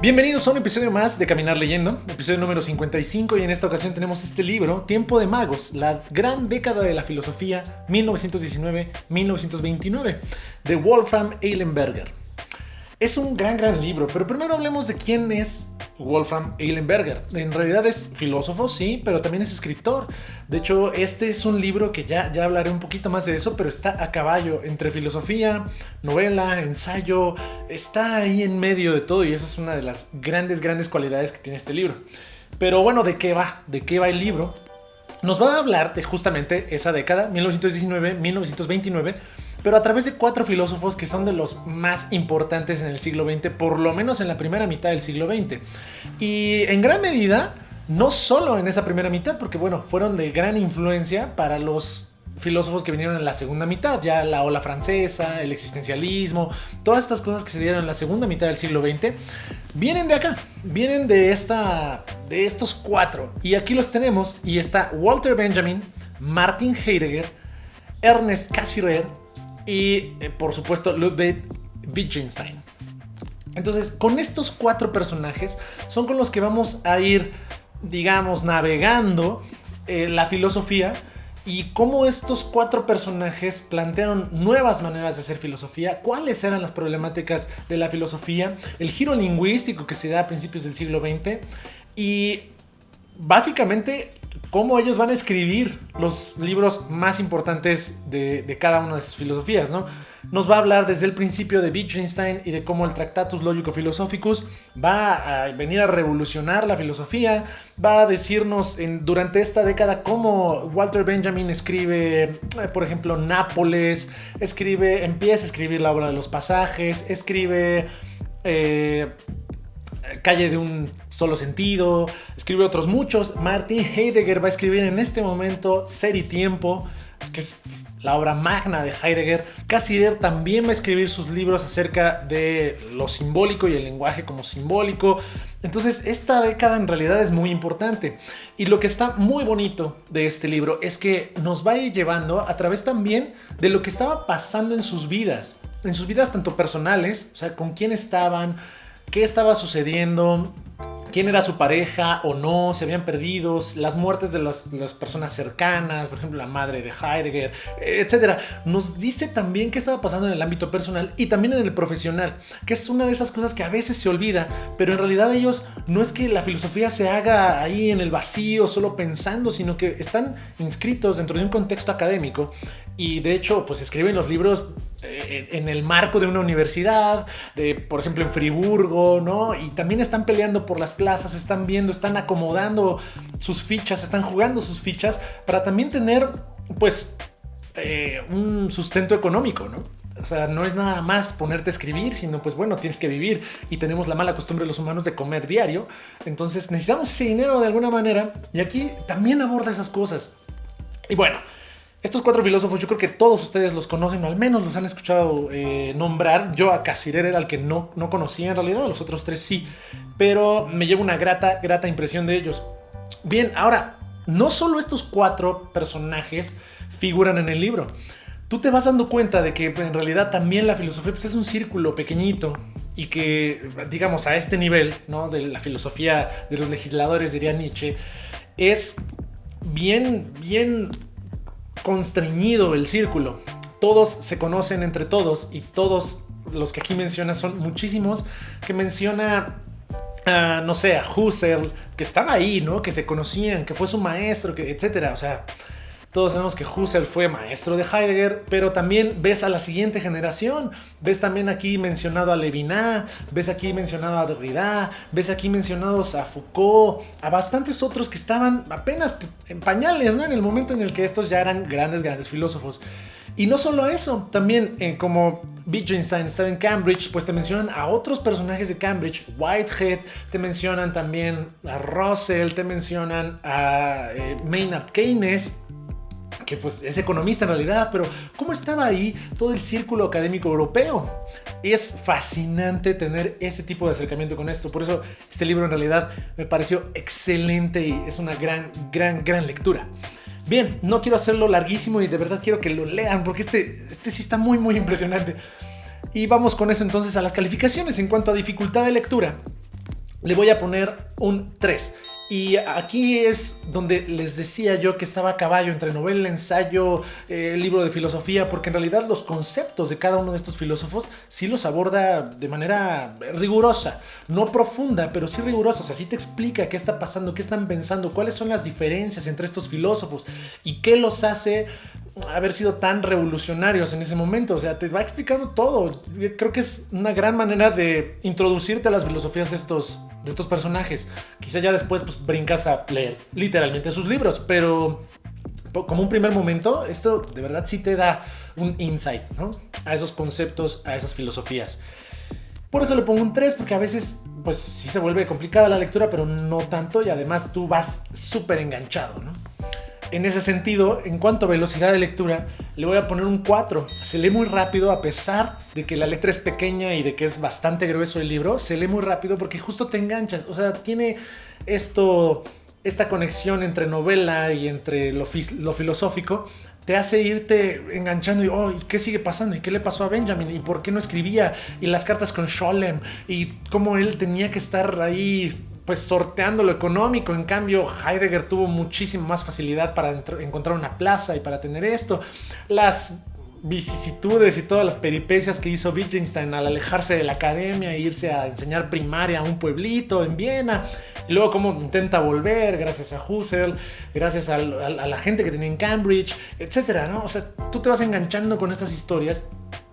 Bienvenidos a un episodio más de Caminar Leyendo, episodio número 55, y en esta ocasión tenemos este libro, Tiempo de Magos, la gran década de la filosofía 1919-1929, de Wolfram Eilenberger. Es un gran libro, pero primero hablemos de quién es Wolfram Eilenberger. En realidad es filósofo, sí, pero también es escritor. De hecho, este es un libro que ya hablaré un poquito más de eso, pero está a caballo entre filosofía, novela, ensayo. Está ahí en medio de todo y esa es una de las grandes cualidades que tiene este libro. Pero bueno, ¿de qué va? ¿De qué va el libro? Nos va a hablar de justamente esa década, 1919-1929, pero a través de 4 filósofos que son de los más importantes en el siglo XX, por lo menos en la primera mitad del siglo XX. Y en gran medida, no solo en esa primera mitad, porque bueno, fueron de gran influencia para los filósofos que vinieron en la segunda mitad, ya la ola francesa, el existencialismo, todas estas cosas que se dieron en la segunda mitad del siglo XX, vienen de acá, vienen de estos 4. Y aquí los tenemos, y está Walter Benjamin, Martin Heidegger, Ernest Cassirer y por supuesto Ludwig Wittgenstein. Entonces, con estos 4 personajes son con los que vamos a ir, digamos, navegando la filosofía, y cómo estos 4 personajes plantearon nuevas maneras de hacer filosofía, cuáles eran las problemáticas de la filosofía, el giro lingüístico que se da a principios del siglo XX y básicamente cómo ellos van a escribir los libros más importantes de cada una de sus filosofías, ¿no? Nos va a hablar desde el principio de Wittgenstein y de cómo el Tractatus Logico-Philosophicus va a venir a revolucionar la filosofía, va a decirnos durante esta década cómo Walter Benjamin escribe, por ejemplo, Nápoles, empieza a escribir la obra de los pasajes, escribe Calle de un solo sentido, escribe otros muchos. Martin Heidegger va a escribir en este momento Ser y Tiempo, que es la obra magna de Heidegger. Cassirer también va a escribir sus libros acerca de lo simbólico y el lenguaje como simbólico. Entonces, esta década en realidad es muy importante. Y lo que está muy bonito de este libro es que nos va a ir llevando a través también de lo que estaba pasando en sus vidas tanto personales, o sea, con quién estaban, qué estaba sucediendo, quién era su pareja o no, se habían perdido, las muertes de las personas cercanas, por ejemplo la madre de Heidegger, etc. Nos dice también qué estaba pasando en el ámbito personal y también en el profesional, que es una de esas cosas que a veces se olvida, pero en realidad ellos no es que la filosofía se haga ahí en el vacío solo pensando, sino que están inscritos dentro de un contexto académico y de hecho pues escriben los libros en el marco de una universidad, por ejemplo en Friburgo, ¿no? Y también están peleando por las plazas, están viendo, están acomodando sus fichas, están jugando sus fichas para también tener pues un sustento económico, ¿no? O sea, no es nada más ponerte a escribir, sino pues bueno, tienes que vivir y tenemos la mala costumbre de los humanos de comer diario, entonces necesitamos ese dinero de alguna manera y aquí también aborda esas cosas. Y bueno, estos 4 filósofos yo creo que todos ustedes los conocen, o al menos los han escuchado nombrar. Yo a Cassirer era el que no conocía en realidad, a los otros 3 sí, pero me llevo una grata impresión de ellos. Bien, ahora, no solo estos 4 personajes figuran en el libro. Tú te vas dando cuenta de que en realidad también la filosofía pues, es un círculo pequeñito y que, digamos, a este nivel, ¿no? De la filosofía de los legisladores, diría Nietzsche, es bien constreñido el círculo. Todos se conocen entre todos y todos los que aquí menciona son muchísimos que menciona, no sé, a Husserl, que estaba ahí, ¿no? Que se conocían, que fue su maestro, etcétera. O sea, todos sabemos que Husserl fue maestro de Heidegger, pero también ves a la siguiente generación. Ves también aquí mencionado a Levinas, ves aquí mencionado a Derrida, ves aquí mencionados a Foucault, a bastantes otros que estaban apenas en pañales, ¿no? En el momento en el que estos ya eran grandes filósofos. Y no solo eso, también como Wittgenstein estaba en Cambridge, pues te mencionan a otros personajes de Cambridge, Whitehead, te mencionan también a Russell, te mencionan a Maynard Keynes, que pues es economista en realidad, pero cómo estaba ahí todo el círculo académico europeo. Es fascinante tener ese tipo de acercamiento con esto, por eso este libro en realidad me pareció excelente y es una gran lectura. Bien, no quiero hacerlo larguísimo y de verdad quiero que lo lean porque este sí está muy impresionante. Y vamos con eso entonces a las calificaciones. En cuanto a dificultad de lectura, le voy a poner un 3. Y aquí es donde les decía yo que estaba a caballo entre novela, ensayo, libro de filosofía, porque en realidad los conceptos de cada uno de estos filósofos sí los aborda de manera rigurosa, no profunda, pero sí rigurosa. O sea, sí te explica qué está pasando, qué están pensando, cuáles son las diferencias entre estos filósofos y qué los hace haber sido tan revolucionarios en ese momento. O sea, te va explicando todo. Creo que es una gran manera de introducirte a las filosofías de estos personajes. Quizá ya después pues brincas a leer literalmente sus libros, pero como un primer momento, esto de verdad sí te da un insight, ¿no? A esos conceptos, a esas filosofías. Por eso le pongo un 3, porque a veces pues sí se vuelve complicada la lectura, pero no tanto, y además tú vas súper enganchado, ¿no? En ese sentido, en cuanto a velocidad de lectura, le voy a poner un 4. Se lee muy rápido, a pesar de que la letra es pequeña y de que es bastante grueso el libro. Se lee muy rápido porque justo te enganchas. O sea, tiene esta conexión entre novela y entre lo filosófico. Te hace irte enganchando y, oh, ¿qué sigue pasando? ¿Y qué le pasó a Benjamin? ¿Y por qué no escribía? Y las cartas con Scholem. Y cómo él tenía que estar ahí pues sorteando lo económico. En cambio, Heidegger tuvo muchísima más facilidad para encontrar una plaza y para tener esto. Las vicisitudes y todas las peripecias que hizo Wittgenstein al alejarse de la academia e irse a enseñar primaria a un pueblito en Viena. Y luego cómo intenta volver gracias a Husserl, gracias a la gente que tenía en Cambridge, etcétera, ¿no? O sea, tú te vas enganchando con estas historias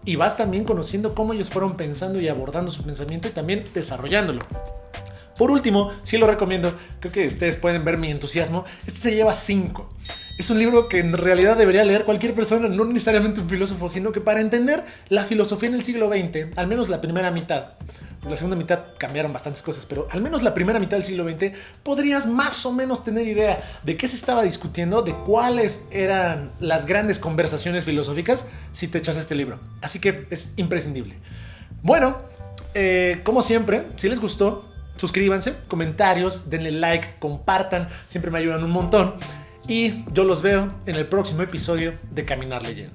y vas también conociendo cómo ellos fueron pensando y abordando su pensamiento y también desarrollándolo. Por último, sí lo recomiendo, creo que ustedes pueden ver mi entusiasmo, este se lleva 5. Es un libro que en realidad debería leer cualquier persona, no necesariamente un filósofo, sino que para entender la filosofía en el siglo XX, al menos la primera mitad, la segunda mitad cambiaron bastantes cosas, pero al menos la primera mitad del siglo XX, podrías más o menos tener idea de qué se estaba discutiendo, de cuáles eran las grandes conversaciones filosóficas si te echas este libro. Así que es imprescindible. Bueno, como siempre, si les gustó, suscríbanse, comentarios, denle like, compartan, siempre me ayudan un montón. Y yo los veo en el próximo episodio de Caminar Leyendo.